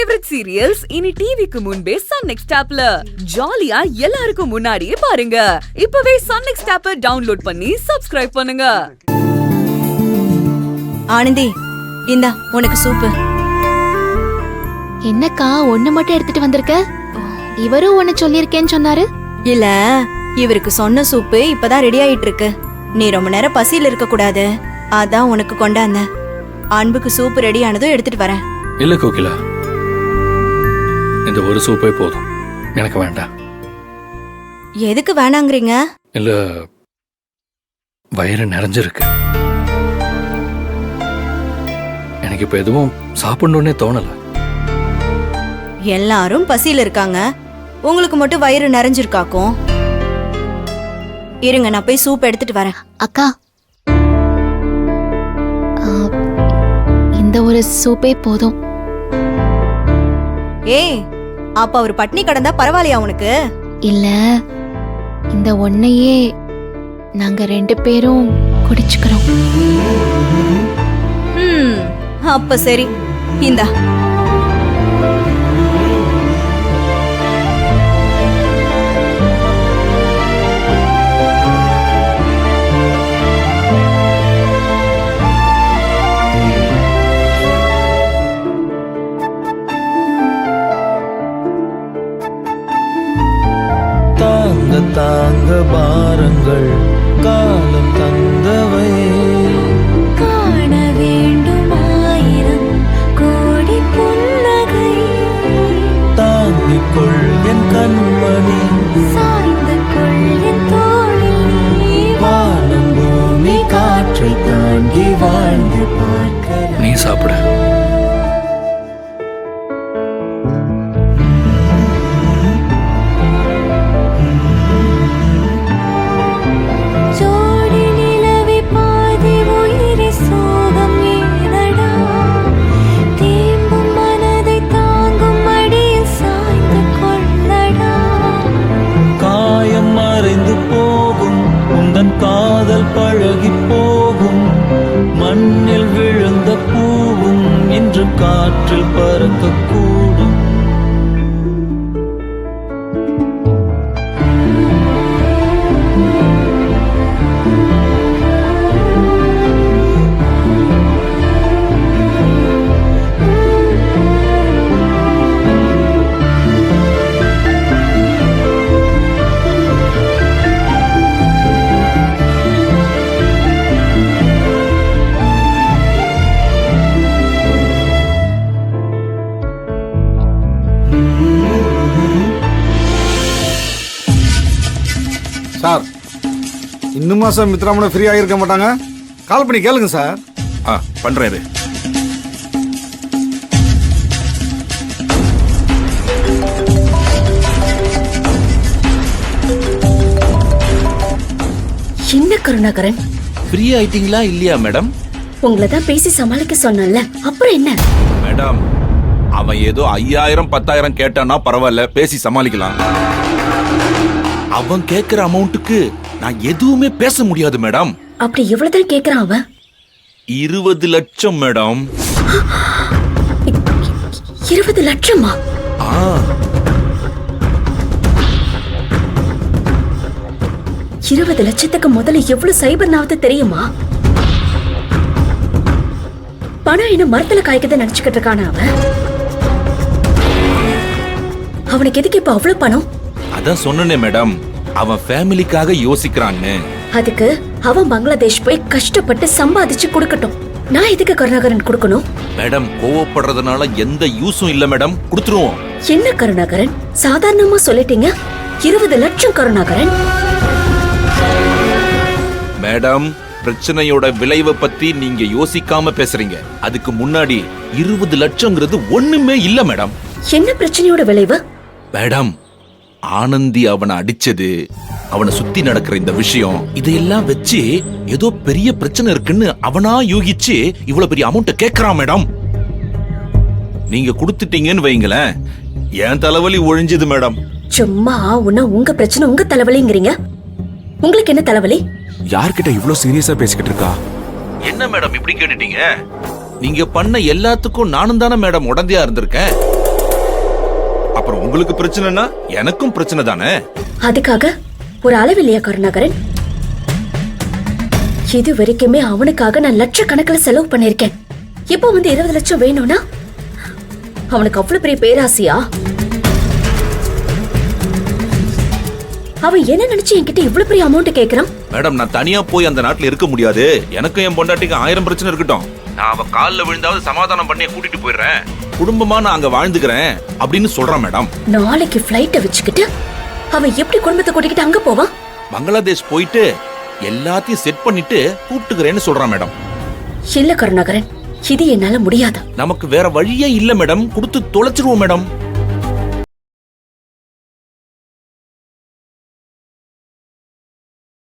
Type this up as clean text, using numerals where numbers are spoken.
Favourite serials இனி டிவிக்கு முன்பே சன் நெக்ஸ்ட் ஆப்ல ஜாலியா எல்லாருக்கும் முன்னாடியே பாருங்க. இப்பவே சன் நெக்ஸ்ட் ஆப்பை டவுன்லோட் பண்ணி சப்ஸ்கிரைப் பண்ணுங்க. ஆனந்தி, இந்தா உனக்கு சூப்பு. என்னக்கா ஒண்ணு மட்டும் எடுத்துட்டு வந்திருக்க? இவரும் ஒண்ணு சொல்லிருக்கேன்னு சொன்னாரு. இல்ல, இவருக்கு சொன்ன சூப்பு இப்பதான் ரெடி ஆயிட்டு இருக்கு. நீ ரொம்ப நேரம் பசியில இருக்க கூடாது, அதான் உனக்கு கொண்டாந்த. அன்புக்கு சூப்பு ரெடி ஆனதும் எடுத்துட்டு வரேன். இல்ல கோகிலா, இந்த ஒரு சூப்பே போதும், எனக்கு வேண்டாம். எதுக்கு வேணாங்கிறீங்க? இல்ல, வயிறு நிறைஞ்சிருக்கு. எனக்கு இப்ப எதுவும் சாப்பிடணும்னே தோணல. எல்லாரும் பசியில இருக்காங்க, உங்களுக்கு மட்டும் வயிறு நிறைஞ்சிருக்காக்கும். இருங்க, நான் போய் சூப் எடுத்துட்டு வரேன். அக்கா, இந்த ஒரு சூப்பே போதும். ஏய், அப்ப அவர் பட்னி கடந்தா பரவாயில்லையா உனக்கு? இல்ல, இந்த ஒன்னையே நாங்க 2 பேரும் குடிச்சுக்கிறோம். அப்ப சரி, இந்தா. தாங்க பாரங்கள் காலம் தந்தவை, காண வேண்டும் 1000 கோடி புன்னகை, தாங்கிக் கொள் என் கண்மணி, சாய்ந்து கொள் என் தோளில், வானம் பூமி காற்றை தாண்டி வாழ்ந்து பார்க்க. நீ சாப்பிட. ஜோடி நிலவே பாதி உயிரை சோகம் ஏனடா, தேம்பும் மனதை தாங்கும் அடியில் சாய்ந்து கொள்ளடா. காயம் மறைந்து போகும், உந்தன் காதல் பழகி போகும், மண்ணில் விழுந்த பூவும் இன்று காற்றில் பறக்கக்கூடும். சார், இந்த மாசம் மித்ராமனை ஃப்ரீயாக இருக்க மாட்டாங்க, கால் பண்ணி கேளுங்க சார். பண்றேன். என்ன கருணாகரன், ஃப்ரீ ஆயிட்டீங்களா இல்லையா மேடம்? உங்களை தான் பேசி சமாளிக்க சொன்னல, அப்புறம் என்ன? மேடம், அவன் ஏதோ 5000 10,000 கேட்டானா பரவாயில்ல, பேசி சமாளிக்கலாம். அவன் கேக்குற அமௌண்ட்டுக்கு நான் எதுவுமே பேச முடியாது மேடம். அப்படி எவ்வளவுதான் கேக்குறான் அவன்? 20 லட்சம் மேடம். 20 லட்சமா? 20 லட்சத்துக்கு முதல்ல எவ்வளவு சைபர் நாவது தெரியுமா? பணம் என்ன மரத்துல காய்க்கத நினைச்சுக்கிட்டு இருக்கான அவன்? அவனுக்கு எதுக்கு இப்ப அவ்வளவு பணம்? அதான் சொன்னனே மேடம், அவன் ஃபேமிலிக்காக யோசிக்கிறான்னு. அதுக்கு அவன் பங்களாதேஷ் போய் கஷ்டப்பட்டு சம்பாதிச்சு கொடுக்கட்டும். நான் எதுக்கு கருணாகரன் கொடுக்கணும்? மேடம், கோவப்படுறதுனால எந்த யூஸும் இல்ல மேடம், கொடுத்துருவோம். என்ன கருணாகரன், சாதாரணமா சொல்லிட்டீங்க? 20 லட்சம் கருணாகரன். மேடம், பிரச்சனையோட விளைவை பத்தி நீங்க யோசிக்காம பேசுறீங்க. அதுக்கு முன்னாடி 20 லட்சம்ங்கிறது ஒண்ணுமே இல்ல மேடம். என்ன பிரச்சனையோட விளைவு? மேடம், ஆனந்தி அவனை அடிச்சது, அவனை சுத்தி நடக்கிற இந்த விஷயம், இதையெல்லாம் வச்சு ஏதோ பெரிய பிரச்சனை இருக்குன்னு அவனா யூகிச்சு இவ்வளவு பெரிய அமௌண்ட் கேக்குறான் மேடம். நீங்க கொடுத்துட்டீங்கன்னு வைங்களேன், என் தலைவலி ஒழிஞ்சது மேடம். சும்மா உங்க பிரச்சனை உங்க தலைவலிங்கிறீங்க. உங்களுக்கு என்ன தலைவலி? யார்கிட்ட இவ்ளோ சீரியஸா பேசிக்கிட்டு இருக்கா? என்ன மேடம் இப்படி கேட்டுட்டீங்க? நீங்க பண்ண எல்லாத்துக்கும் நானும் தானே மேடம் உடந்தையா இருந்திருக்கேன். அப்புறம் உங்களுக்கு பிரச்சனைனா எனக்கும் பிரச்சனை தானே. அதுக்காக ஒரு அளவில்லையா கருணாகரன்? இது வரைக்குமே அவனுக்காக நான் லட்சக்கணக்கில் செலவு பண்ணிருக்கேன். இப்போ வந்து 20 லட்சம் வேணும்னா அவனுக்கு அவ்வளவு பெரிய பேராசையா? அவன் என்ன நினைச்சு என்கிட்ட இவ்வளவு பெரிய அமௌண்ட் கேக்குறான்? மேடம், நான் தனியா போய் அந்த நாட்டுல இருக்க முடியாது. எனக்கும் என் பொண்டாட்டிக்கு 1000 பிரச்சனை இருக்கட்டும். நான் அவ கால்ல விழுந்தாவது சமாதானம் பண்ணி கூட்டிட்டு போயிடுறேன். குடும்பமா நான் அங்க வாழ்ந்துக்கிறேன் அப்படின்னு சொல்றான் மேடம். நாளைக்கு பிளைட்ட வச்சுக்கிட்டு அவன் எப்படி குடும்பத்தை கூட்டிக்கிட்டு அங்க போவான்? பங்களாதேஷ் போயிட்டு எல்லாத்தையும் செட் பண்ணிட்டு கூப்பிட்டுக்கிறேன்னு சொல்றான் மேடம். இல்ல கருணாகரன், இது என்னால முடியாது. நமக்கு வேற வழியே இல்ல மேடம். கொடுத்து தொலைச்சிருவோம் மேடம்.